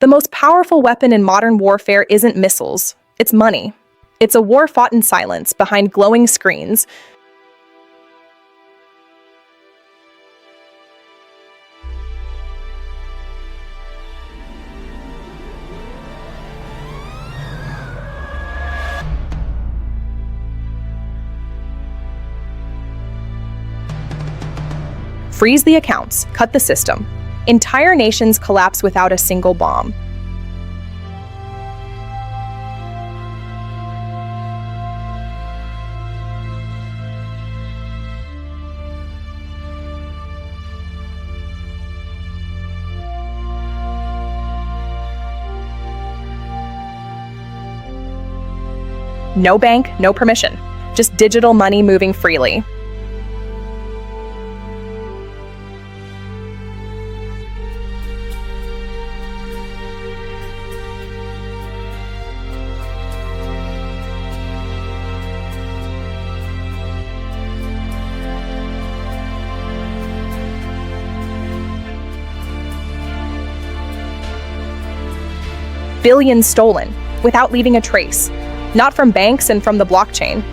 The most powerful weapon in modern warfare isn't missiles, it's money. It's a war fought in silence, behind glowing screens. Freeze the accounts, cut the system. Entire nations collapse without a single bomb. No bank, no permission. Just digital money moving freely. Billions stolen, without leaving a trace. Not from banks and from the blockchain.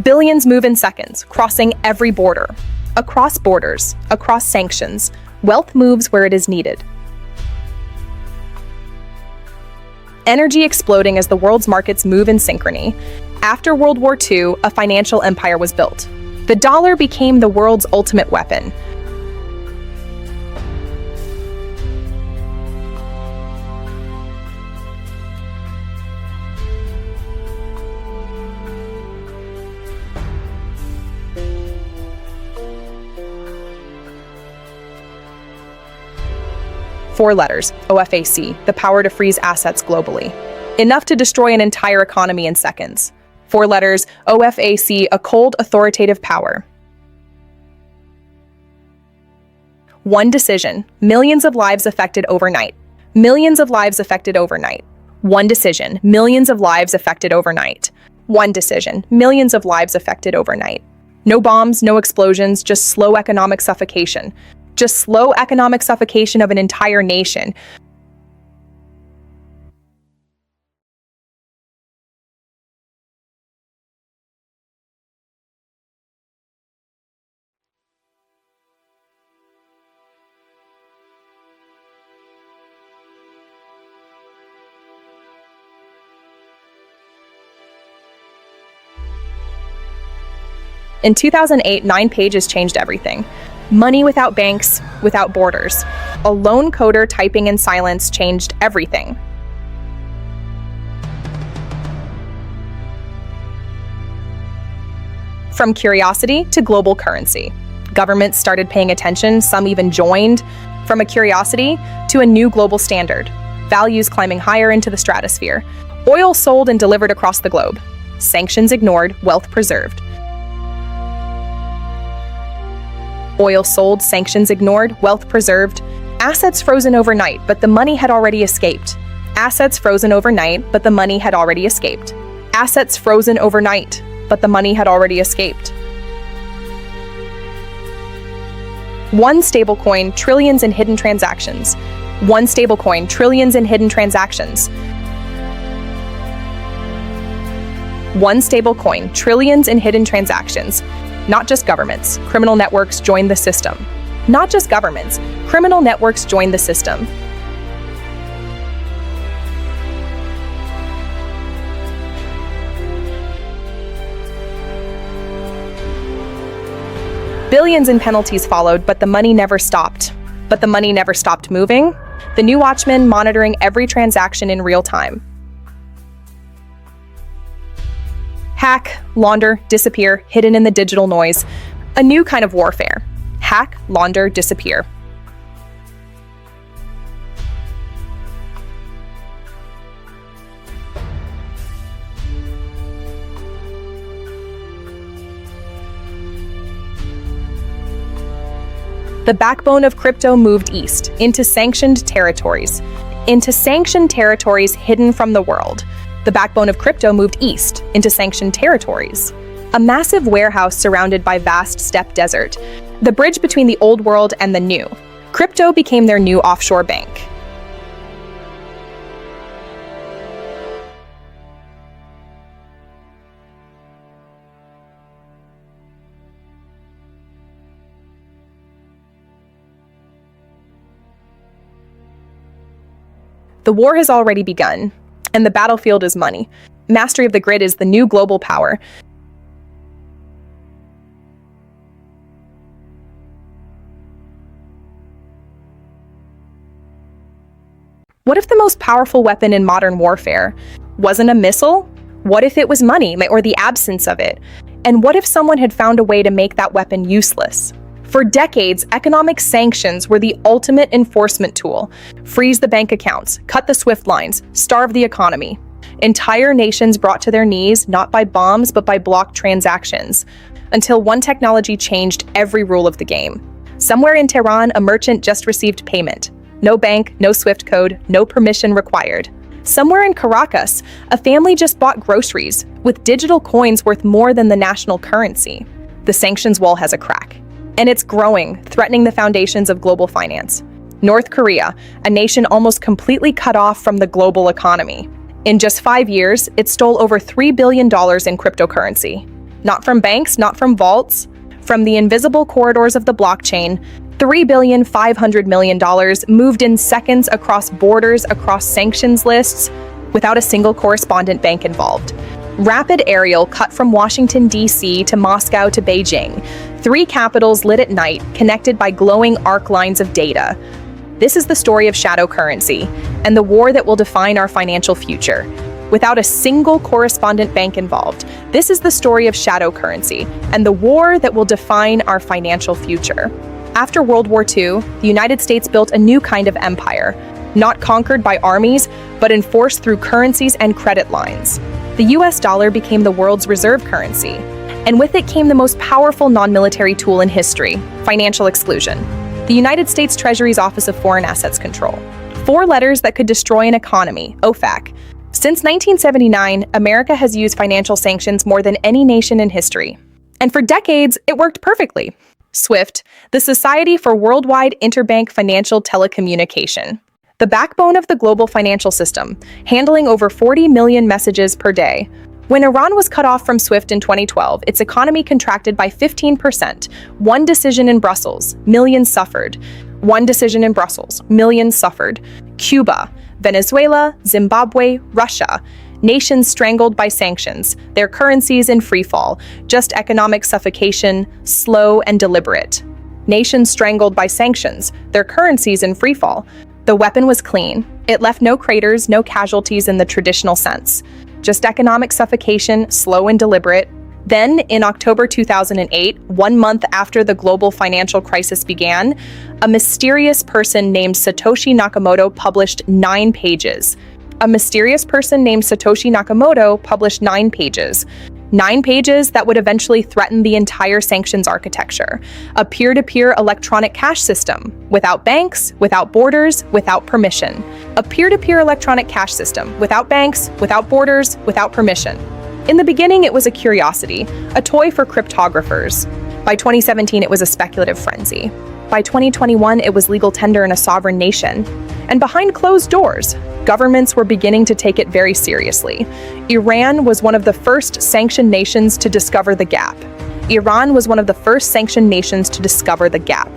Billions move in seconds, crossing every border. Across borders, across sanctions, wealth moves where it is needed. Energy exploding as the world's markets move in synchrony. After World War II, a financial empire was built. The dollar became the world's ultimate weapon. Four letters, OFAC, the power to freeze assets globally. Enough to destroy an entire economy in seconds. Four letters, OFAC, a cold, authoritative power. One decision, millions of lives affected overnight. Millions of lives affected overnight. One decision, millions of lives affected overnight. One decision, millions of lives affected overnight. No bombs, no explosions, just slow economic suffocation. Just slow economic suffocation of an entire nation. In 2008, 9 pages changed everything. Money without banks, without borders. A lone coder typing in silence changed everything. From curiosity to global currency. Governments started paying attention, some even joined. From a curiosity to a new global standard. Values climbing higher into the stratosphere. Oil sold and delivered across the globe. Sanctions ignored, wealth preserved. Oil sold, sanctions ignored, wealth preserved. Assets frozen overnight, but the money had already escaped. Assets frozen overnight, but the money had already escaped. Assets frozen overnight, but the money had already escaped. One stablecoin, trillions in hidden transactions. One stablecoin, trillions in hidden transactions. One stablecoin, trillions in hidden transactions. Not just governments, criminal networks joined the system. Not just governments, criminal networks joined the system. Billions in penalties followed, but the money never stopped. But the money never stopped moving. The new watchman monitoring every transaction in real time. Hack, launder, disappear, hidden in the digital noise. A new kind of warfare. Hack, launder, disappear. The backbone of crypto moved east, into sanctioned territories. Into sanctioned territories hidden from the world. The backbone of crypto moved east, into sanctioned territories. A massive warehouse surrounded by vast steppe desert. The bridge between the old world and the new. Crypto became their new offshore bank. The war has already begun, and the battlefield is money. Mastery of the grid is the new global power. What if the most powerful weapon in modern warfare wasn't a missile? What if it was money, or the absence of it? And what if someone had found a way to make that weapon useless? For decades, economic sanctions were the ultimate enforcement tool. Freeze the bank accounts, cut the SWIFT lines, starve the economy. Entire nations brought to their knees not by bombs but by blocked transactions. Until one technology changed every rule of the game. Somewhere in Tehran, a merchant just received payment. No bank, no SWIFT code, no permission required. Somewhere in Caracas, a family just bought groceries with digital coins worth more than the national currency. The sanctions wall has a crack. And it's growing, threatening the foundations of global finance. North Korea, a nation almost completely cut off from the global economy. In just 5 years, it stole over $3 billion in cryptocurrency. Not from banks, not from vaults, from the invisible corridors of the blockchain. $3.5 billion moved in seconds across borders, across sanctions lists, without a single correspondent bank involved. Rapid aerial cut from Washington, D.C. to Moscow to Beijing. 3 capitals lit at night, connected by glowing arc lines of data. This is the story of shadow currency, and the war that will define our financial future. Without a single correspondent bank involved, this is the story of shadow currency, and the war that will define our financial future. After World War II, the United States built a new kind of empire, not conquered by armies, but enforced through currencies and credit lines. The US dollar became the world's reserve currency, and with it came the most powerful non-military tool in history, financial exclusion. The United States Treasury's Office of Foreign Assets Control. 4 letters that could destroy an economy, OFAC. Since 1979, America has used financial sanctions more than any nation in history. And for decades, it worked perfectly. SWIFT, the Society for Worldwide Interbank Financial Telecommunication. The backbone of the global financial system, handling over 40 million messages per day. When Iran was cut off from SWIFT in 2012, its economy contracted by 15%. One decision in Brussels, millions suffered. One decision in Brussels, millions suffered. Cuba, Venezuela, Zimbabwe, Russia. Nations strangled by sanctions, their currencies in freefall, just economic suffocation, slow and deliberate. Nations strangled by sanctions, their currencies in freefall. The weapon was clean. It left no craters, no casualties in the traditional sense. Just economic suffocation, slow and deliberate. Then, in October 2008, 1 month after the global financial crisis began, a mysterious person named Satoshi Nakamoto published 9 pages. A mysterious person named Satoshi Nakamoto published 9 pages. 9 pages that would eventually threaten the entire sanctions architecture. A peer-to-peer electronic cash system, without banks, without borders, without permission. A peer-to-peer electronic cash system, without banks, without borders, without permission. In the beginning, it was a curiosity, a toy for cryptographers. By 2017, it was a speculative frenzy. By 2021, it was legal tender in a sovereign nation. And behind closed doors, governments were beginning to take it very seriously. Iran was one of the first sanctioned nations to discover the gap. Iran was one of the first sanctioned nations to discover the gap.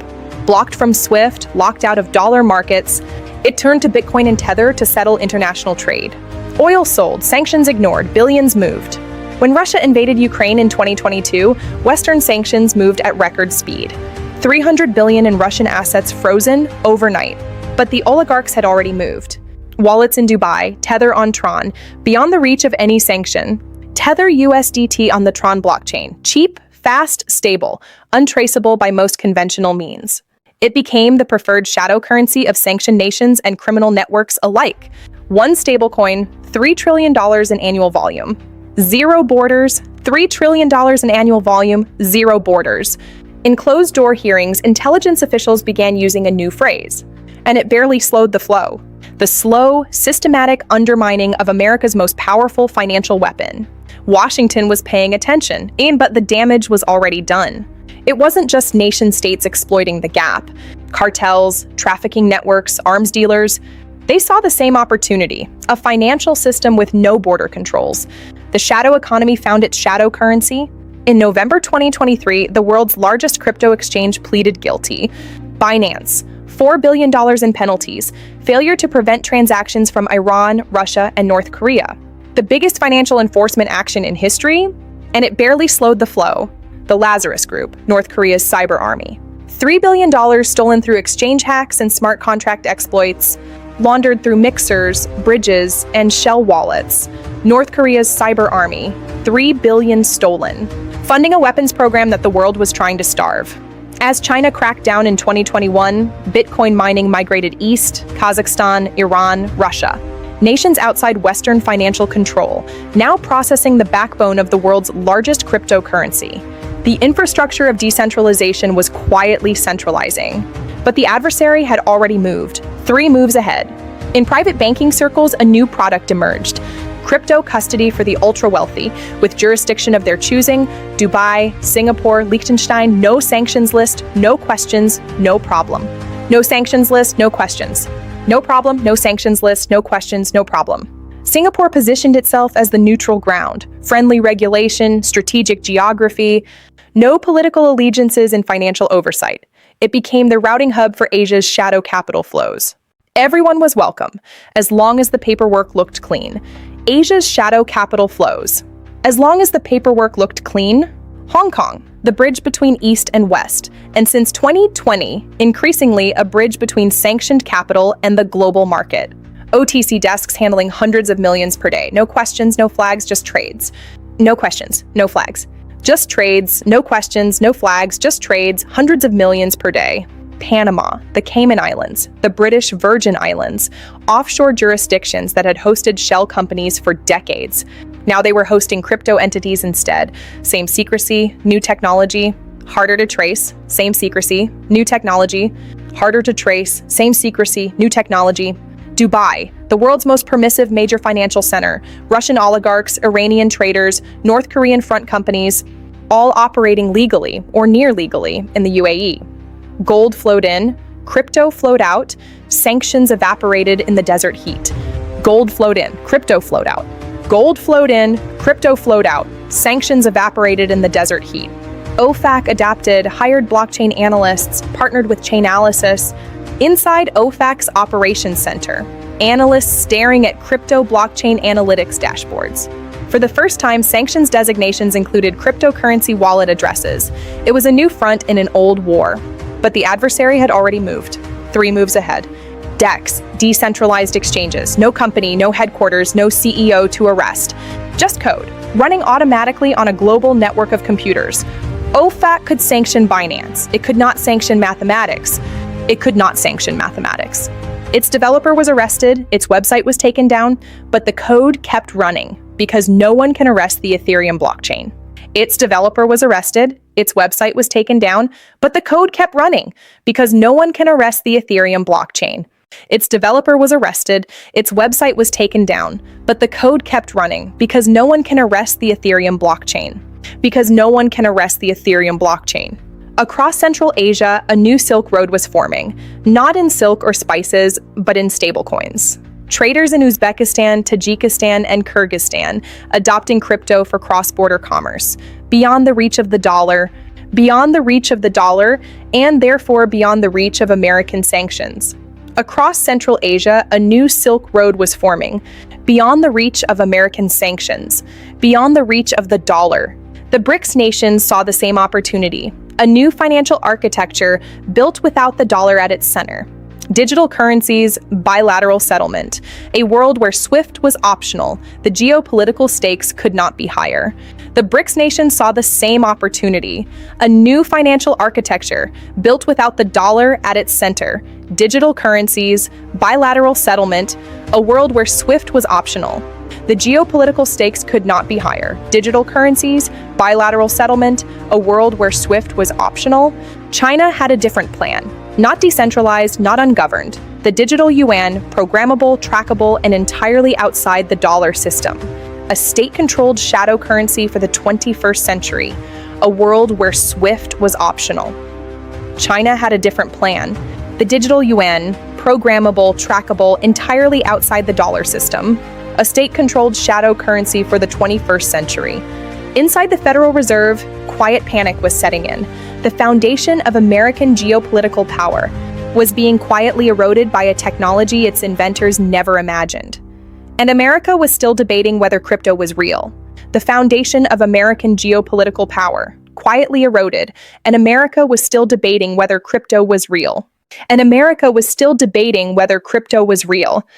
Blocked from SWIFT, locked out of dollar markets, it turned to Bitcoin and Tether to settle international trade. Oil sold, sanctions ignored, billions moved. When Russia invaded Ukraine in 2022, Western sanctions moved at record speed. 300 billion in Russian assets frozen overnight. But the oligarchs had already moved. Wallets in Dubai, Tether on Tron, beyond the reach of any sanction. Tether USDT on the Tron blockchain, cheap, fast, stable, untraceable by most conventional means. It became the preferred shadow currency of sanctioned nations and criminal networks alike. One stablecoin, $3 trillion in annual volume. Zero borders, $3 trillion in annual volume, zero borders. In closed-door hearings, intelligence officials began using a new phrase, and it barely slowed the flow. The slow, systematic undermining of America's most powerful financial weapon. Washington was paying attention, but the damage was already done. It wasn't just nation-states exploiting the gap. Cartels, trafficking networks, arms dealers, they saw the same opportunity, a financial system with no border controls. The shadow economy found its shadow currency. In November 2023, the world's largest crypto exchange pleaded guilty. Binance, $4 billion in penalties, failure to prevent transactions from Iran, Russia, and North Korea. The biggest financial enforcement action in history, and it barely slowed the flow. The Lazarus Group, North Korea's cyber army. $3 billion stolen through exchange hacks and smart contract exploits, laundered through mixers, bridges, and shell wallets. North Korea's cyber army, $3 billion stolen, funding a weapons program that the world was trying to starve. As China cracked down in 2021, Bitcoin mining migrated east, Kazakhstan, Iran, Russia. Nations outside Western financial control, now processing the backbone of the world's largest cryptocurrency. The infrastructure of decentralization was quietly centralizing, but the adversary had already moved, 3 moves ahead. In private banking circles, a new product emerged. Crypto custody for the ultra-wealthy, with jurisdiction of their choosing, Dubai, Singapore, Liechtenstein, no sanctions list, no questions, no problem. No sanctions list, no questions. No problem, no sanctions list, no questions, no problem. Singapore positioned itself as the neutral ground, friendly regulation, strategic geography, no political allegiances and financial oversight. It became the routing hub for Asia's shadow capital flows. Everyone was welcome, as long as the paperwork looked clean. Asia's shadow capital flows. As long as the paperwork looked clean, Hong Kong, the bridge between East and West, and since 2020, increasingly a bridge between sanctioned capital and the global market. OTC desks handling hundreds of millions per day. No questions, no flags, just trades. No questions, no flags. Just trades, no questions, no flags, just trades, hundreds of millions per day. Panama, the Cayman Islands, the British Virgin Islands, offshore jurisdictions that had hosted shell companies for decades. Now they were hosting crypto entities instead. Same secrecy, new technology, harder to trace, same secrecy, new technology, harder to trace, same secrecy, new technology. Dubai, the world's most permissive major financial center, Russian oligarchs, Iranian traders, North Korean front companies, all operating legally or near legally in the UAE. Gold flowed in, crypto flowed out, sanctions evaporated in the desert heat. Gold flowed in, crypto flowed out. Gold flowed in, crypto flowed out, sanctions evaporated in the desert heat. OFAC adapted, hired blockchain analysts, partnered with Chainalysis. Inside OFAC's operations center, analysts staring at crypto blockchain analytics dashboards. For the first time, sanctions designations included cryptocurrency wallet addresses. It was a new front in an old war. But the adversary had already moved, 3 moves ahead. DEX, decentralized exchanges, no company, no headquarters, no CEO to arrest. Just code, running automatically on a global network of computers. OFAC could sanction Binance. It could not sanction mathematics. It could not sanction mathematics. Its developer was arrested, its website was taken down, but the code kept running because no one can arrest the Ethereum blockchain. Its developer was arrested, its website was taken down, but the code kept running because no one can arrest the Ethereum blockchain. Its developer was arrested, its website was taken down, but the code kept running because no one can arrest the Ethereum blockchain. Because no one can arrest the Ethereum blockchain. Across Central Asia, a new Silk Road was forming, not in silk or spices, but in stablecoins. Traders in Uzbekistan, Tajikistan, and Kyrgyzstan adopting crypto for cross-border commerce, beyond the reach of the dollar, and therefore beyond the reach of American sanctions. Across Central Asia, a new Silk Road was forming, beyond the reach of American sanctions, beyond the reach of the dollar. The BRICS nations saw the same opportunity, a new financial architecture built without the dollar at its center. Digital currencies, bilateral settlement, a world where SWIFT was optional, the geopolitical stakes could not be higher. The BRICS nations saw the same opportunity, a new financial architecture built without the dollar at its center, digital currencies, bilateral settlement, a world where SWIFT was optional, The geopolitical stakes could not be higher. Digital currencies, bilateral settlement, a world where SWIFT was optional. China had a different plan. Not decentralized, not ungoverned. The digital yuan, programmable, trackable, and entirely outside the dollar system. A state-controlled shadow currency for the 21st century. A world where SWIFT was optional. China had a different plan. The digital yuan, programmable, trackable, entirely outside the dollar system. A state-controlled shadow currency for the 21st century. Inside the Federal Reserve, quiet panic was setting in. The foundation of American geopolitical power was being quietly eroded by a technology its inventors never imagined. And America was still debating whether crypto was real. The foundation of American geopolitical power quietly eroded, and America was still debating whether crypto was real. And America was still debating whether crypto was real.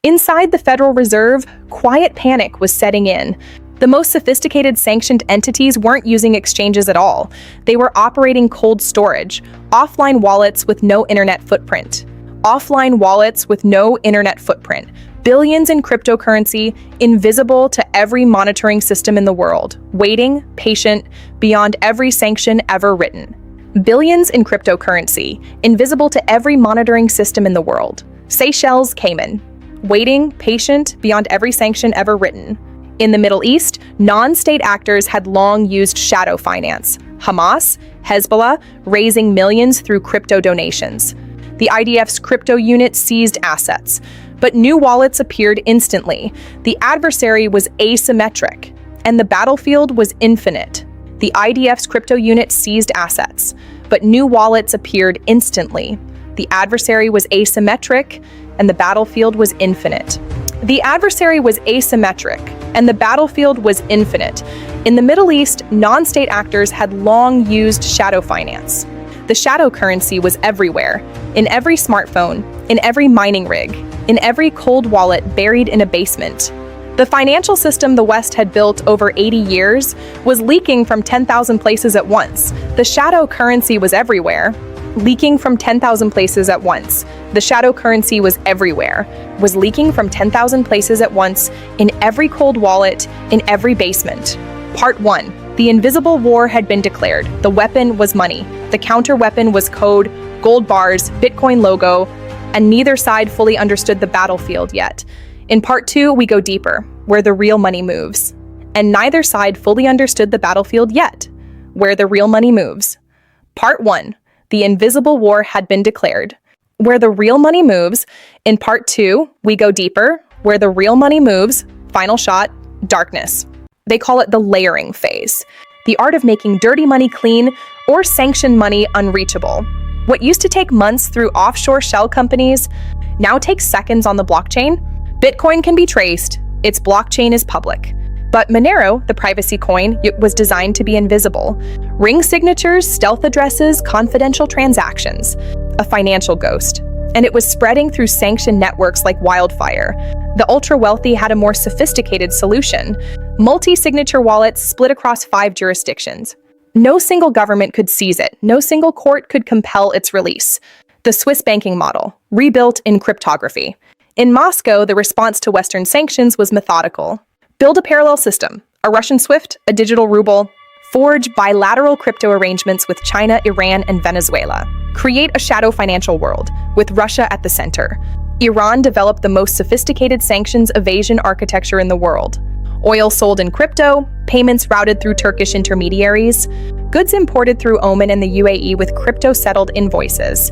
Inside the Federal Reserve, quiet panic was setting in. The most sophisticated sanctioned entities weren't using exchanges at all. They were operating cold storage, offline wallets with no internet footprint. Offline wallets with no internet footprint. Billions in cryptocurrency, invisible to every monitoring system in the world. Waiting, patient, beyond every sanction ever written. Billions in cryptocurrency, invisible to every monitoring system in the world. Seychelles, Cayman. Waiting, patient, beyond every sanction ever written. In the Middle East, non-state actors had long used shadow finance. Hamas, Hezbollah, raising millions through crypto donations. The IDF's crypto unit seized assets, but new wallets appeared instantly. The adversary was asymmetric, and the battlefield was infinite. The IDF's crypto unit seized assets, but new wallets appeared instantly. The adversary was asymmetric, and the battlefield was infinite. The adversary was asymmetric, and the battlefield was infinite. In the Middle East, non-state actors had long used shadow finance. The shadow currency was everywhere, in every smartphone, in every mining rig, in every cold wallet buried in a basement. The financial system the West had built over 80 years was leaking from 10,000 places at once. The shadow currency was everywhere, leaking from 10,000 places at once. The shadow currency was everywhere, was leaking from 10,000 places at once, in every cold wallet, in every basement. Part 1. The invisible war had been declared. The weapon was money. The counter-weapon was code, gold bars, Bitcoin logo, and neither side fully understood the battlefield yet. In Part 2, we go deeper, where the real money moves. And neither side fully understood the battlefield yet, where the real money moves. Part 1. The invisible war had been declared. Where the real money moves. In Part 2, we go deeper, where the real money moves. Final shot, darkness. They call it the layering phase. The art of making dirty money clean or sanctioned money unreachable. What used to take months through offshore shell companies now takes seconds on the blockchain. Bitcoin can be traced, its blockchain is public. But Monero, the privacy coin, was designed to be invisible. Ring signatures, stealth addresses, confidential transactions. A financial ghost. And it was spreading through sanctioned networks like wildfire. The ultra-wealthy had a more sophisticated solution. Multi-signature wallets split across 5 jurisdictions. No single government could seize it. No single court could compel its release. The Swiss banking model, rebuilt in cryptography. In Moscow, the response to Western sanctions was methodical. Build a parallel system, a Russian SWIFT, a digital ruble, forge bilateral crypto arrangements with China, Iran, and Venezuela. Create a shadow financial world, with Russia at the center. Iran developed the most sophisticated sanctions evasion architecture in the world. Oil sold in crypto, payments routed through Turkish intermediaries, goods imported through Oman and the UAE with crypto-settled invoices.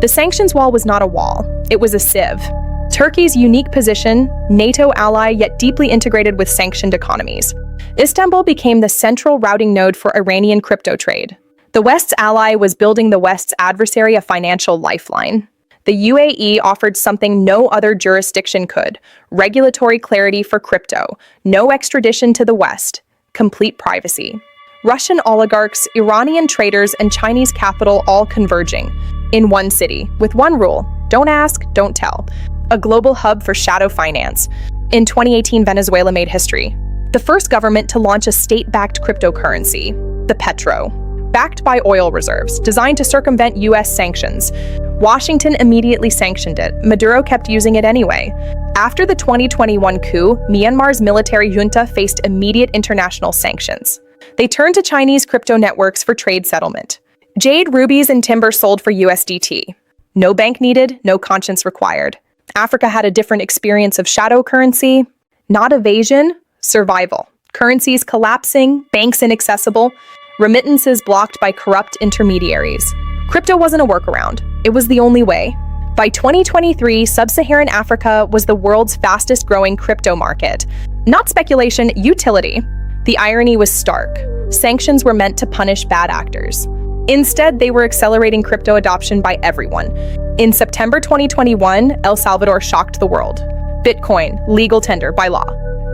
The sanctions wall was not a wall, it was a sieve. Turkey's unique position, NATO ally yet deeply integrated with sanctioned economies. Istanbul became the central routing node for Iranian crypto trade. The West's ally was building the West's adversary a financial lifeline. The UAE offered something no other jurisdiction could: regulatory clarity for crypto, no extradition to the West, complete privacy. Russian oligarchs, Iranian traders, and Chinese capital all converging in one city, with one rule: don't ask, don't tell. A global hub for shadow finance. In 2018, Venezuela made history. The first government to launch a state-backed cryptocurrency, the petro. backed by oil reserves, designed to circumvent U.S. sanctions. Washington immediately sanctioned it. Maduro kept using it anyway. After the 2021 coup, Myanmar's military junta faced immediate international sanctions. They turned to Chinese crypto networks for trade settlement. Jade, rubies, and timber sold for USDT. No bank needed, no conscience required. Africa had a different experience of shadow currency. Not evasion, survival. Currencies collapsing, banks inaccessible, remittances blocked by corrupt intermediaries. Crypto wasn't a workaround. It was the only way. By 2023, Sub-Saharan Africa was the world's fastest growing crypto market. Not speculation, utility. The irony was stark. Sanctions were meant to punish bad actors. Instead, they were accelerating crypto adoption by everyone. In September 2021, El Salvador shocked the world. Bitcoin, legal tender by law.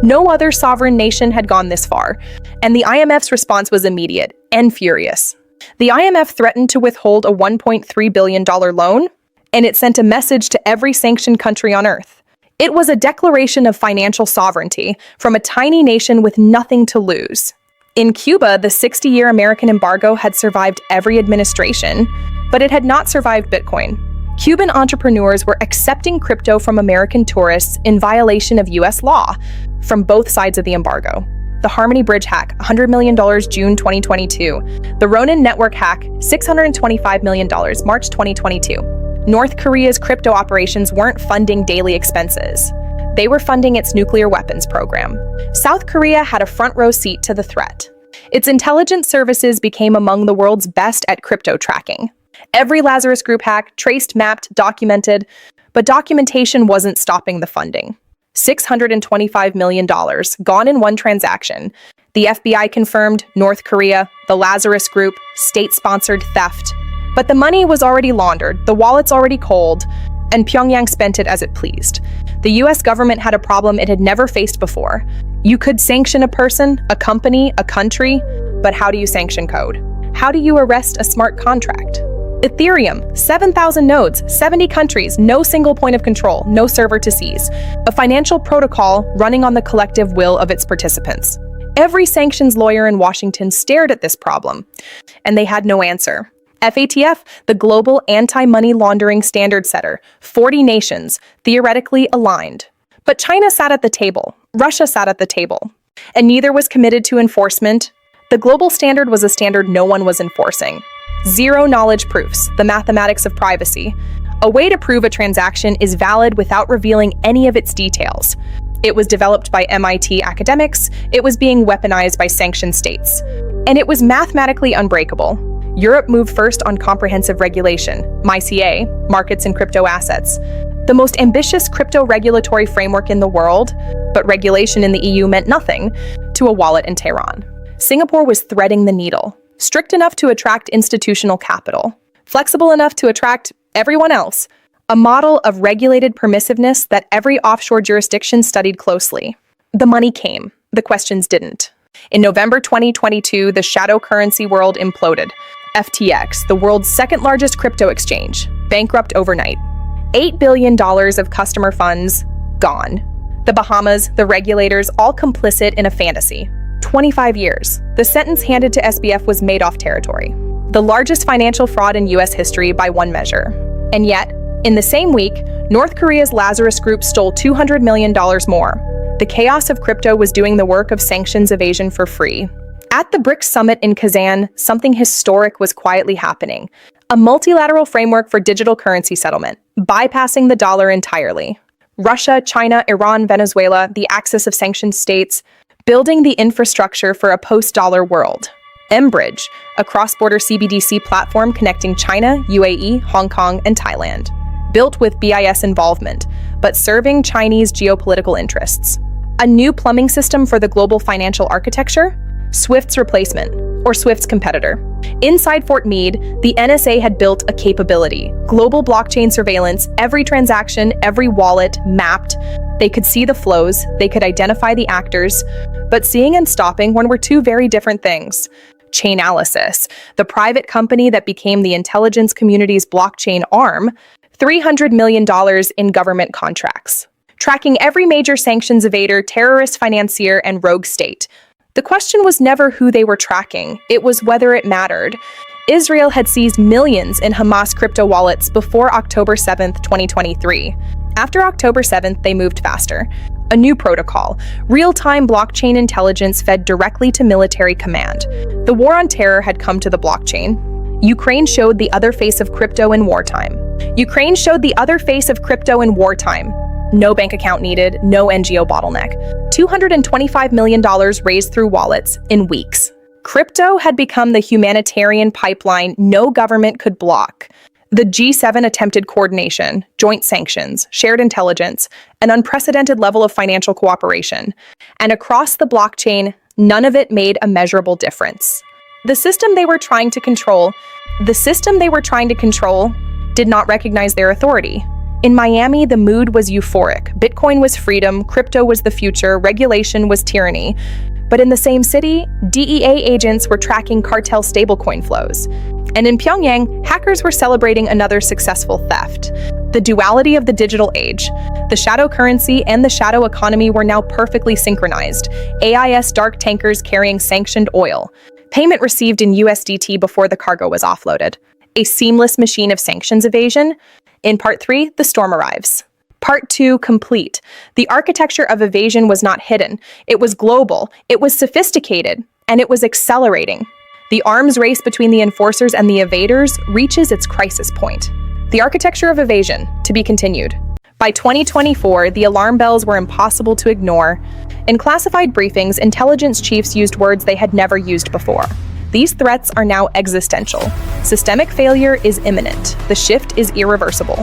No other sovereign nation had gone this far, and the IMF's response was immediate and furious. The IMF threatened to withhold a $1.3 billion loan, and it sent a message to every sanctioned country on Earth. It was a declaration of financial sovereignty from a tiny nation with nothing to lose. In Cuba, the 60-year American embargo had survived every administration, but it had not survived Bitcoin. Cuban entrepreneurs were accepting crypto from American tourists in violation of U.S. law from both sides of the embargo. The Harmony Bridge hack, $100 million, June 2022. The Ronin network hack, $625 million, March 2022. North Korea's crypto operations weren't funding daily expenses. They were funding its nuclear weapons program. South Korea had a front row seat to the threat. Its intelligence services became among the world's best at crypto tracking. Every Lazarus Group hack, traced, mapped, documented, but documentation wasn't stopping the funding. $625 million, gone in one transaction. The FBI confirmed North Korea, the Lazarus Group, state-sponsored theft. But the money was already laundered, the wallets already cold, and Pyongyang spent it as it pleased. The US government had a problem it had never faced before. You could sanction a person, a company, a country, but how do you sanction code? How do you arrest a smart contract? Ethereum, 7,000 nodes, 70 countries, no single point of control, no server to seize. A financial protocol running on the collective will of its participants. Every sanctions lawyer in Washington stared at this problem, and they had no answer. FATF, the global anti-money laundering standard setter, 40 nations, theoretically aligned. But China sat at the table, Russia sat at the table, and neither was committed to enforcement. The global standard was a standard no one was enforcing. Zero knowledge proofs, the mathematics of privacy. A way to prove a transaction is valid without revealing any of its details. It was developed by MIT academics, it was being weaponized by sanctioned states, and it was mathematically unbreakable. Europe moved first on comprehensive regulation, MiCA, markets and crypto assets. The most ambitious crypto regulatory framework in the world, but regulation in the EU meant nothing to a wallet in Tehran. Singapore was threading the needle. Strict enough to attract institutional capital, flexible enough to attract everyone else, a model of regulated permissiveness that every offshore jurisdiction studied closely. The money came, the questions didn't. In November 2022, the shadow currency world imploded. FTX, the world's second largest crypto exchange, bankrupt overnight. $8 billion of customer funds gone. The Bahamas, the regulators, all complicit in a fantasy. 25 years. The sentence handed to SBF was Madoff territory, the largest financial fraud in U.S. history by one measure. And yet, in the same week, North Korea's Lazarus Group stole $200 million more. The chaos of crypto was doing the work of sanctions evasion for free. At the BRICS summit in Kazan, something historic was quietly happening. A multilateral framework for digital currency settlement, bypassing the dollar entirely. Russia, China, Iran, Venezuela, the axis of sanctioned states, building the infrastructure for a post-dollar world. mBridge, a cross-border CBDC platform connecting China, UAE, Hong Kong, and Thailand. Built with BIS involvement, but serving Chinese geopolitical interests. A new plumbing system for the global financial architecture? SWIFT's replacement, or SWIFT's competitor. Inside Fort Meade, the NSA had built a capability. Global blockchain surveillance, every transaction, every wallet, mapped. They could see the flows, they could identify the actors, but seeing and stopping one were two very different things. Chainalysis, the private company that became the intelligence community's blockchain arm, $300 million in government contracts. Tracking every major sanctions evader, terrorist financier, and rogue state. The question was never who they were tracking, it was whether it mattered. Israel had seized millions in Hamas crypto wallets before October 7th, 2023. After October 7th, they moved faster. A new protocol, real-time blockchain intelligence fed directly to military command. The war on terror had come to the blockchain. Ukraine showed the other face of crypto in wartime. Ukraine showed the other face of crypto in wartime. No bank account needed, no NGO bottleneck. $225 million raised through wallets in weeks. Crypto had become the humanitarian pipeline no government could block. The G7 attempted coordination, joint sanctions, shared intelligence, an unprecedented level of financial cooperation. And across the blockchain, none of it made a measurable difference. The system they were trying to control did not recognize their authority. In Miami, the mood was euphoric. Bitcoin was freedom, crypto was the future, regulation was tyranny. But in the same city, DEA agents were tracking cartel stablecoin flows. And in Pyongyang, hackers were celebrating another successful theft. The duality of the digital age, the shadow currency and the shadow economy were now perfectly synchronized. AIS dark tankers carrying sanctioned oil. Payment received in USDT before the cargo was offloaded. A seamless machine of sanctions evasion. In Part 3, the storm arrives. Part 2, complete. The architecture of evasion was not hidden. It was global, it was sophisticated, and it was accelerating. The arms race between the enforcers and the evaders reaches its crisis point. The architecture of evasion, to be continued. By 2024, the alarm bells were impossible to ignore. In classified briefings, intelligence chiefs used words they had never used before. These threats are now existential. Systemic failure is imminent. The shift is irreversible.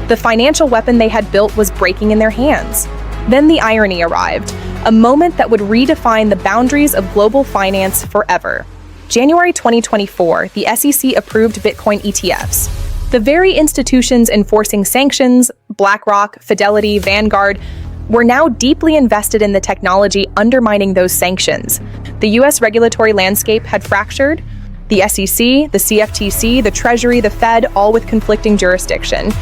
The financial weapon they had built was breaking in their hands. Then the irony arrived, a moment that would redefine the boundaries of global finance forever. January 2024, the SEC approved Bitcoin ETFs. The very institutions enforcing sanctions, BlackRock, Fidelity, Vanguard, were now deeply invested in the technology undermining those sanctions. The US regulatory landscape had fractured. The SEC, the CFTC, the Treasury, the Fed, all with conflicting jurisdiction.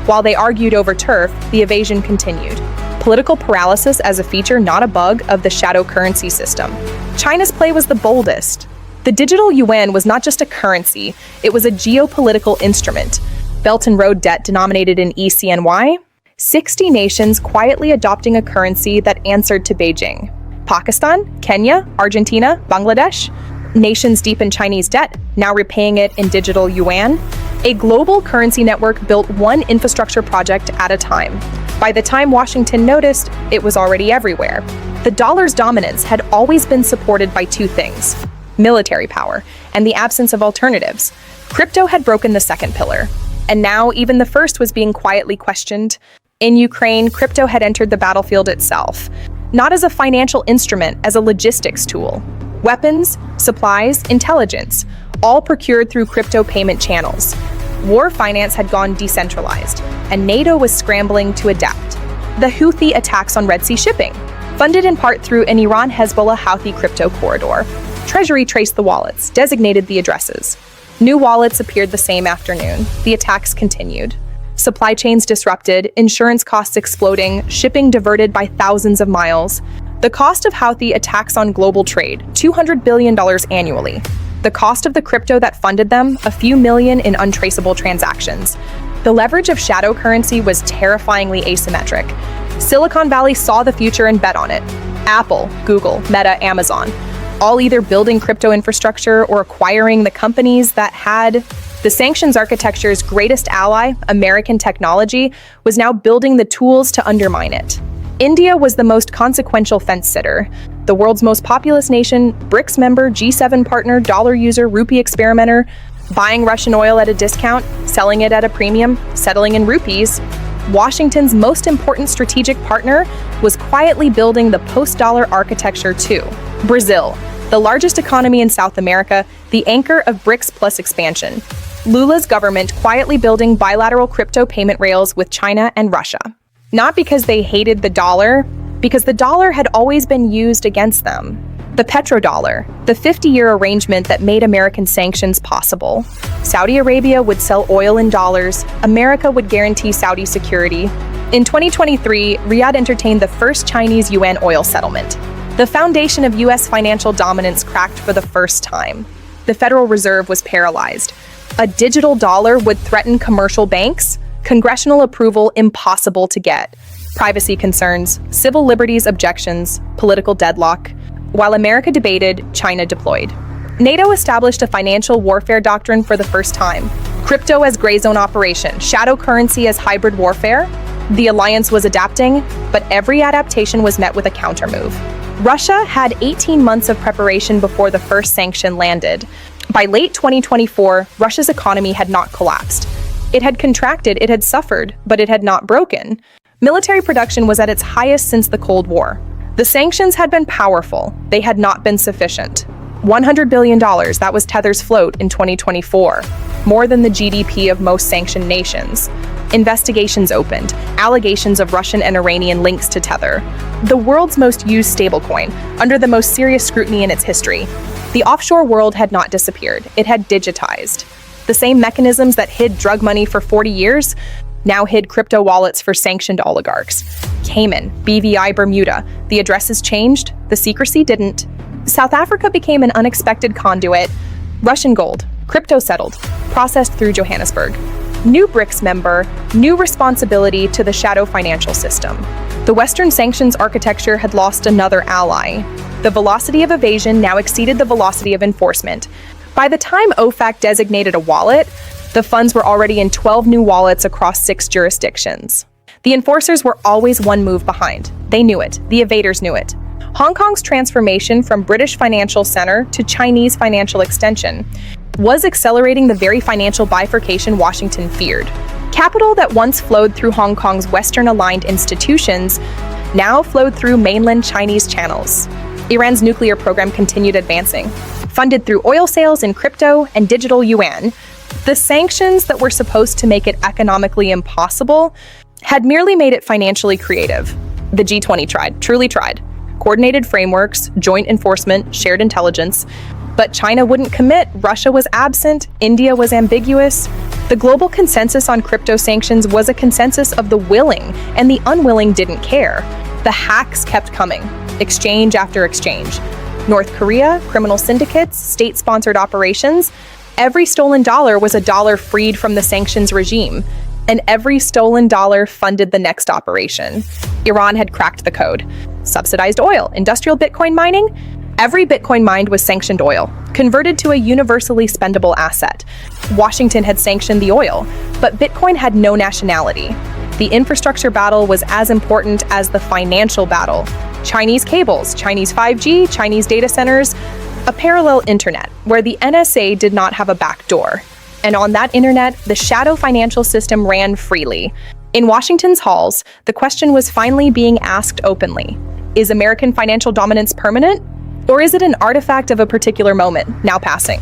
While they argued over turf, the evasion continued. Political paralysis as a feature, not a bug, of the shadow currency system. China's play was the boldest. The digital yuan was not just a currency, it was a geopolitical instrument. Belt and Road debt denominated in ECNY, 60 nations quietly adopting a currency that answered to Beijing. Pakistan, Kenya, Argentina, Bangladesh, nations deep in Chinese debt, now repaying it in digital yuan. A global currency network built one infrastructure project at a time. By the time Washington noticed, it was already everywhere. The dollar's dominance had always been supported by two things: military power and the absence of alternatives. Crypto had broken the second pillar, and now even the first was being quietly questioned. In Ukraine, crypto had entered the battlefield itself, not as a financial instrument, as a logistics tool. Weapons, supplies, intelligence, all procured through crypto payment channels. War finance had gone decentralized, and NATO was scrambling to adapt. The Houthi attacks on Red Sea shipping, funded in part through an Iran-Hezbollah Houthi crypto corridor. Treasury traced the wallets, designated the addresses. New wallets appeared the same afternoon. The attacks continued. Supply chains disrupted, insurance costs exploding, shipping diverted by thousands of miles. The cost of Houthi attacks on global trade, $200 billion annually. The cost of the crypto that funded them, a few million in untraceable transactions. The leverage of shadow currency was terrifyingly asymmetric. Silicon Valley saw the future and bet on it. Apple, Google, Meta, Amazon, all either building crypto infrastructure or acquiring the companies that had. The sanctions architecture's greatest ally, American technology, was now building the tools to undermine it. India was the most consequential fence-sitter. The world's most populous nation, BRICS member, G7 partner, dollar user, rupee experimenter, buying Russian oil at a discount, selling it at a premium, settling in rupees. Washington's most important strategic partner was quietly building the post-dollar architecture too. Brazil, the largest economy in South America, the anchor of BRICS plus expansion. Lula's government quietly building bilateral crypto payment rails with China and Russia. Not because they hated the dollar, because the dollar had always been used against them. The petrodollar, the 50-year arrangement that made American sanctions possible. Saudi Arabia would sell oil in dollars, America would guarantee Saudi security. In 2023, Riyadh entertained the first Chinese yuan oil settlement. The foundation of U.S. financial dominance cracked for the first time. The Federal Reserve was paralyzed. A digital dollar would threaten commercial banks, congressional approval impossible to get, privacy concerns, civil liberties objections, political deadlock. While America debated, China deployed. NATO established a financial warfare doctrine for the first time. Crypto as gray zone operation, shadow currency as hybrid warfare. The alliance was adapting, but every adaptation was met with a countermove. Russia had 18 months of preparation before the first sanction landed. By late 2024, Russia's economy had not collapsed. It had contracted, it had suffered, but it had not broken. Military production was at its highest since the Cold War. The sanctions had been powerful. They had not been sufficient. $100 billion, that was Tether's float in 2024, more than the GDP of most sanctioned nations. Investigations opened, allegations of Russian and Iranian links to Tether, the world's most used stablecoin, under the most serious scrutiny in its history. The offshore world had not disappeared, it had digitized. The same mechanisms that hid drug money for 40 years now hid crypto wallets for sanctioned oligarchs. Cayman, BVI, Bermuda, the addresses changed, the secrecy didn't. South Africa became an unexpected conduit. Russian gold, crypto settled, processed through Johannesburg. New BRICS member, new responsibility to the shadow financial system. The Western sanctions architecture had lost another ally. The velocity of evasion now exceeded the velocity of enforcement. By the time OFAC designated a wallet, the funds were already in 12 new wallets across 6 jurisdictions. The enforcers were always one move behind. They knew it. The evaders knew it. Hong Kong's transformation from British financial center to Chinese financial extension was accelerating the very financial bifurcation Washington feared. Capital that once flowed through Hong Kong's Western-aligned institutions now flowed through mainland Chinese channels. Iran's nuclear program continued advancing, funded through oil sales in crypto and digital yuan. The sanctions that were supposed to make it economically impossible had merely made it financially creative. The G20 tried, truly tried. Coordinated frameworks, joint enforcement, shared intelligence. But China wouldn't commit, Russia was absent, India was ambiguous. The global consensus on crypto sanctions was a consensus of the willing, and the unwilling didn't care. The hacks kept coming, exchange after exchange. North Korea, criminal syndicates, state-sponsored operations. Every stolen dollar was a dollar freed from the sanctions regime, and every stolen dollar funded the next operation. Iran had cracked the code. Subsidized oil, industrial Bitcoin mining. Every Bitcoin mined was sanctioned oil, converted to a universally spendable asset. Washington had sanctioned the oil, but Bitcoin had no nationality. The infrastructure battle was as important as the financial battle. Chinese cables, Chinese 5G, Chinese data centers, a parallel internet where the NSA did not have a back door. And on that internet, the shadow financial system ran freely. In Washington's halls, the question was finally being asked openly. Is American financial dominance permanent? Or is it an artifact of a particular moment, now passing?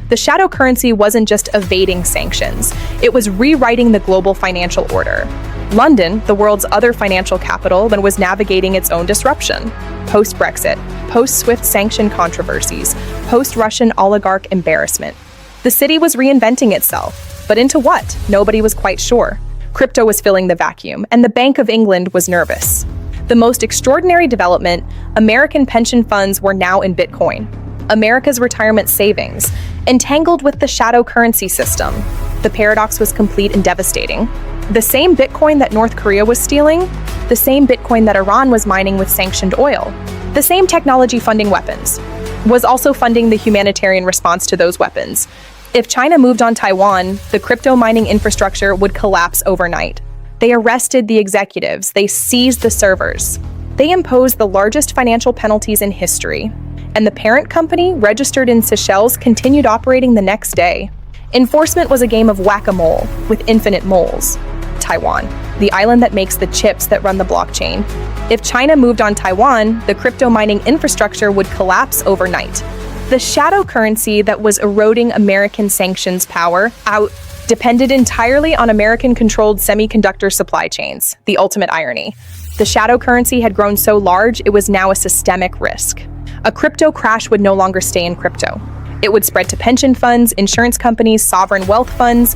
The shadow currency wasn't just evading sanctions, it was rewriting the global financial order. London, the world's other financial capital, then was navigating its own disruption. Post-Brexit, post-Swift sanction controversies, post-Russian oligarch embarrassment. The city was reinventing itself, but into what? Nobody was quite sure. Crypto was filling the vacuum, and the Bank of England was nervous. The most extraordinary development, American pension funds were now in Bitcoin. America's retirement savings, entangled with the shadow currency system. The paradox was complete and devastating. The same Bitcoin that North Korea was stealing, the same Bitcoin that Iran was mining with sanctioned oil, the same technology funding weapons, was also funding the humanitarian response to those weapons. If China moved on Taiwan, the crypto mining infrastructure would collapse overnight. They arrested the executives, they seized the servers. They imposed the largest financial penalties in history. And the parent company, registered in Seychelles, continued operating the next day. Enforcement was a game of whack-a-mole, with infinite moles. Taiwan, the island that makes the chips that run the blockchain. If China moved on Taiwan, the crypto mining infrastructure would collapse overnight. The shadow currency that was eroding American sanctions power out depended entirely on American-controlled semiconductor supply chains, the ultimate irony. The shadow currency had grown so large, it was now a systemic risk. A crypto crash would no longer stay in crypto. It would spread to pension funds, insurance companies, sovereign wealth funds.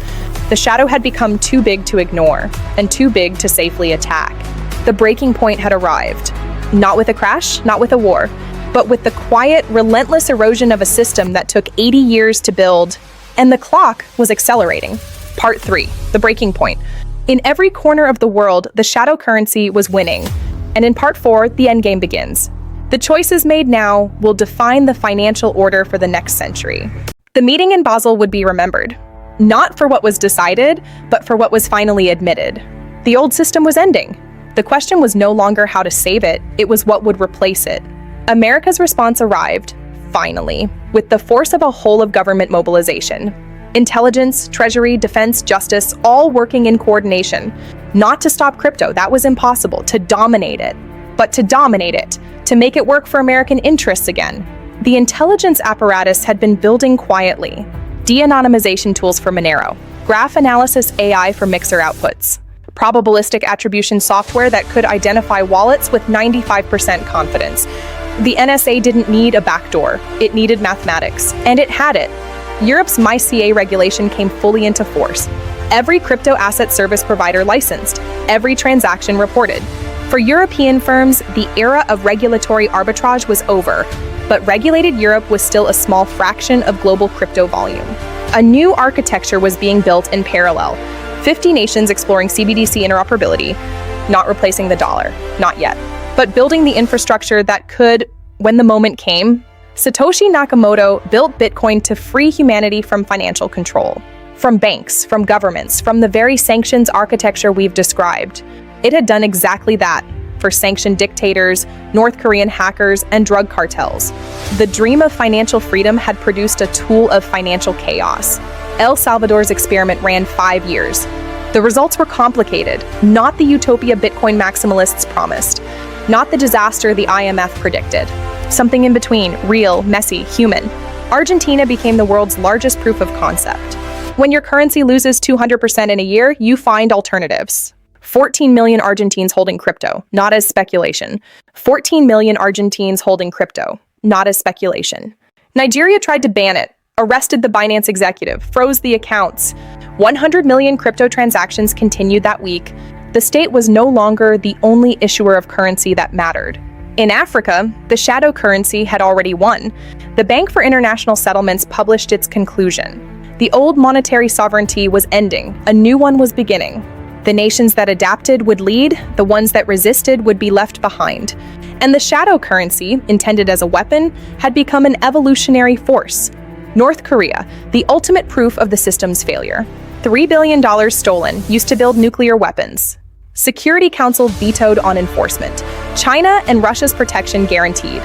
The shadow had become too big to ignore, and too big to safely attack. The breaking point had arrived. Not with a crash, not with a war, but with the quiet, relentless erosion of a system that took 80 years to build, and the clock was accelerating. Part 3, the breaking point. In every corner of the world, the shadow currency was winning. And in Part 4, the endgame begins. The choices made now will define the financial order for the next century. The meeting in Basel would be remembered, not for what was decided, but for what was finally admitted. The old system was ending. The question was no longer how to save it, it was what would replace it. America's response arrived, finally, with the force of a whole-of-government mobilization. Intelligence, treasury, defense, justice, all working in coordination. Not to stop crypto, that was impossible, to dominate it. But to dominate it, to make it work for American interests again. The intelligence apparatus had been building quietly. De-anonymization tools for Monero, graph analysis AI for mixer outputs, probabilistic attribution software that could identify wallets with 95% confidence. The NSA didn't need a backdoor, it needed mathematics, and it had it. Europe's MyCA regulation came fully into force. Every crypto asset service provider licensed, every transaction reported. For European firms, the era of regulatory arbitrage was over, but regulated Europe was still a small fraction of global crypto volume. A new architecture was being built in parallel. 50 nations exploring CBDC interoperability, not replacing the dollar, not yet, but building the infrastructure that could, when the moment came. Satoshi Nakamoto built Bitcoin to free humanity from financial control, from banks, from governments, from the very sanctions architecture we've described. It had done exactly that for sanctioned dictators, North Korean hackers, and drug cartels. The dream of financial freedom had produced a tool of financial chaos. El Salvador's experiment ran 5 years. The results were complicated, not the utopia Bitcoin maximalists promised, not the disaster the IMF predicted. Something in between, real, messy, human. Argentina became the world's largest proof of concept. When your currency loses 200% in a year, you find alternatives. 14 million Argentines holding crypto, not as speculation. 14 million Argentines holding crypto, not as speculation. Nigeria tried to ban it, arrested the Binance executive, froze the accounts. 100 million crypto transactions continued that week. The state was no longer the only issuer of currency that mattered. In Africa, the shadow currency had already won. The Bank for International Settlements published its conclusion. The old monetary sovereignty was ending, a new one was beginning. The nations that adapted would lead, the ones that resisted would be left behind. And the shadow currency, intended as a weapon, had become an evolutionary force. North Korea, the ultimate proof of the system's failure. $3 billion stolen, used to build nuclear weapons. Security Council vetoed on enforcement. China and Russia's protection guaranteed.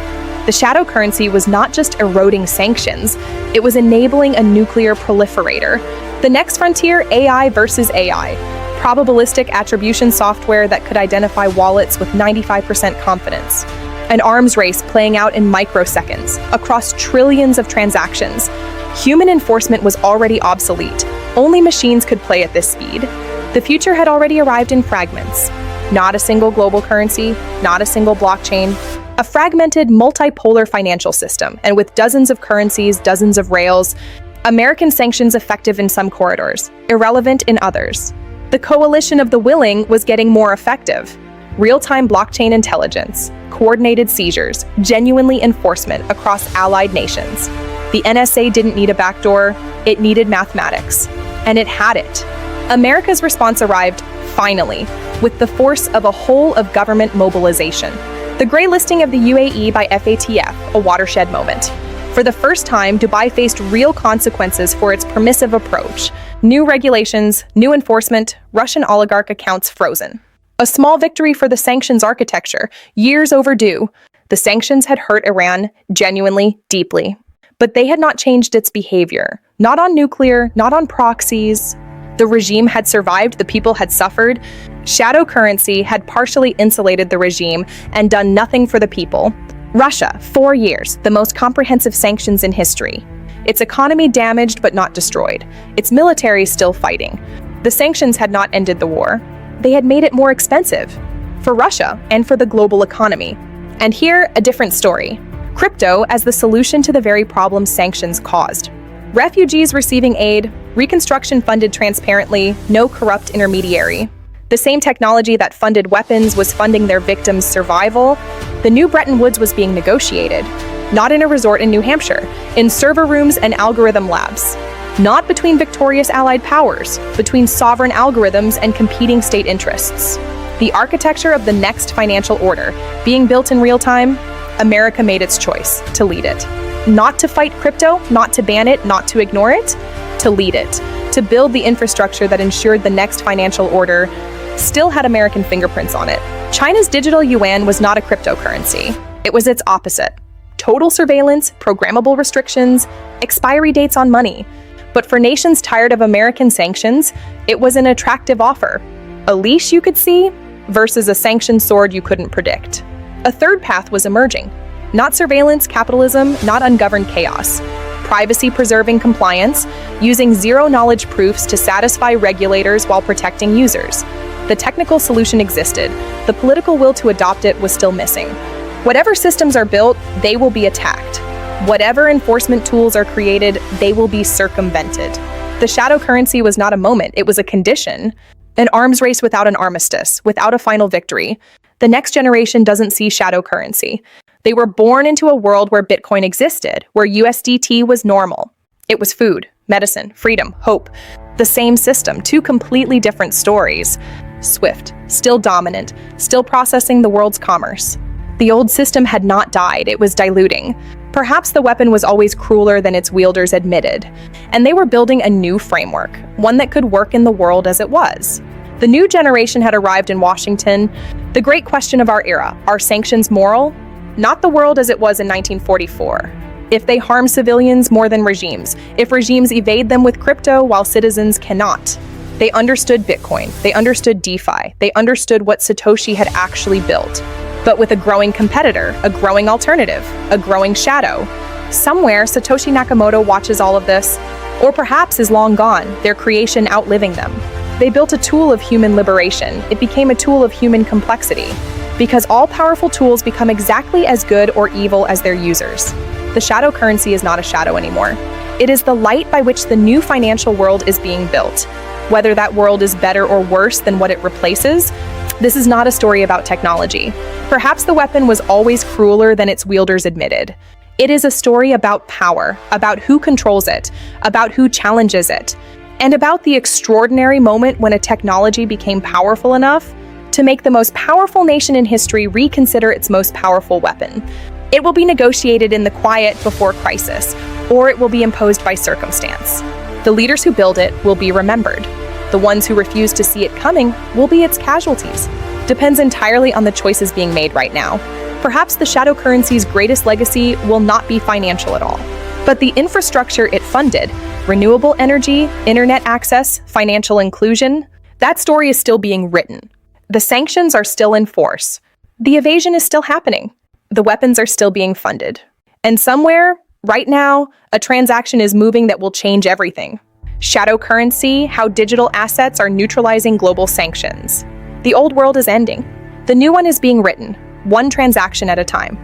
The shadow currency was not just eroding sanctions, it was enabling a nuclear proliferator. The next frontier, AI versus AI. Probabilistic attribution software that could identify wallets with 95% confidence. An arms race playing out in microseconds, across trillions of transactions. Human enforcement was already obsolete. Only machines could play at this speed. The future had already arrived in fragments. Not a single global currency, not a single blockchain. A fragmented, multipolar financial system, and with dozens of currencies, dozens of rails. American sanctions effective in some corridors, irrelevant in others. The coalition of the willing was getting more effective. Real-time blockchain intelligence, coordinated seizures, genuinely enforcement across allied nations. The NSA didn't need a backdoor, it needed mathematics. And it had it. America's response arrived, finally, with the force of a whole-of-government mobilization. The gray listing of the UAE by FATF, a watershed moment. For the first time, Dubai faced real consequences for its permissive approach. New regulations, new enforcement, Russian oligarch accounts frozen. A small victory for the sanctions architecture, years overdue. The sanctions had hurt Iran, genuinely, deeply. But they had not changed its behavior. Not on nuclear, not on proxies. The regime had survived, the people had suffered. Shadow currency had partially insulated the regime and done nothing for the people. Russia, 4 years, the most comprehensive sanctions in history. Its economy damaged but not destroyed. Its military still fighting. The sanctions had not ended the war. They had made it more expensive. For Russia and for the global economy. And here, a different story. Crypto as the solution to the very problems sanctions caused. Refugees receiving aid, reconstruction funded transparently, no corrupt intermediary. The same technology that funded weapons was funding their victims' survival. The new Bretton Woods was being negotiated, not in a resort in New Hampshire, in server rooms and algorithm labs. Not between victorious allied powers, between sovereign algorithms and competing state interests. The architecture of the next financial order, being built in real time, America made its choice to lead it. Not to fight crypto, not to ban it, not to ignore it, to lead it. To build the infrastructure that ensured the next financial order still had American fingerprints on it. China's digital yuan was not a cryptocurrency. It was its opposite. Total surveillance, programmable restrictions, expiry dates on money. But for nations tired of American sanctions, it was an attractive offer. A leash you could see versus a sanctioned sword you couldn't predict. A third path was emerging. Not surveillance capitalism, not ungoverned chaos. Privacy-preserving compliance, using zero-knowledge proofs to satisfy regulators while protecting users. The technical solution existed. The political will to adopt it was still missing. Whatever systems are built, they will be attacked. Whatever enforcement tools are created, they will be circumvented. The shadow currency was not a moment, it was a condition. An arms race without an armistice, without a final victory. The next generation doesn't see shadow currency. They were born into a world where Bitcoin existed, where USDT was normal. It was food, medicine, freedom, hope. The same system, two completely different stories. Swift, still dominant, still processing the world's commerce. The old system had not died, it was diluting. Perhaps the weapon was always crueler than its wielders admitted, and they were building a new framework, one that could work in the world as it was. The new generation had arrived in Washington. The great question of our era, are sanctions moral? Not the world as it was in 1944. If they harm civilians more than regimes, if regimes evade them with crypto while citizens cannot. They understood Bitcoin, they understood DeFi, they understood what Satoshi had actually built. But with a growing competitor, a growing alternative, a growing shadow. Somewhere, Satoshi Nakamoto watches all of this, or perhaps is long gone, their creation outliving them. They built a tool of human liberation. It became a tool of human complexity. Because all powerful tools become exactly as good or evil as their users. The shadow currency is not a shadow anymore. It is the light by which the new financial world is being built. Whether that world is better or worse than what it replaces, this is not a story about technology. Perhaps the weapon was always crueler than its wielders admitted. It is a story about power, about who controls it, about who challenges it, and about the extraordinary moment when a technology became powerful enough to make the most powerful nation in history reconsider its most powerful weapon. It will be negotiated in the quiet before crisis, or it will be imposed by circumstance. The leaders who build it will be remembered. The ones who refuse to see it coming will be its casualties. Depends entirely on the choices being made right now. Perhaps the shadow currency's greatest legacy will not be financial at all, but the infrastructure it funded, renewable energy, internet access, financial inclusion, that story is still being written. The sanctions are still in force. The evasion is still happening. The weapons are still being funded. And somewhere, right now, a transaction is moving that will change everything. Shadow currency, how digital assets are neutralizing global sanctions. The old world is ending. The new one is being written, one transaction at a time.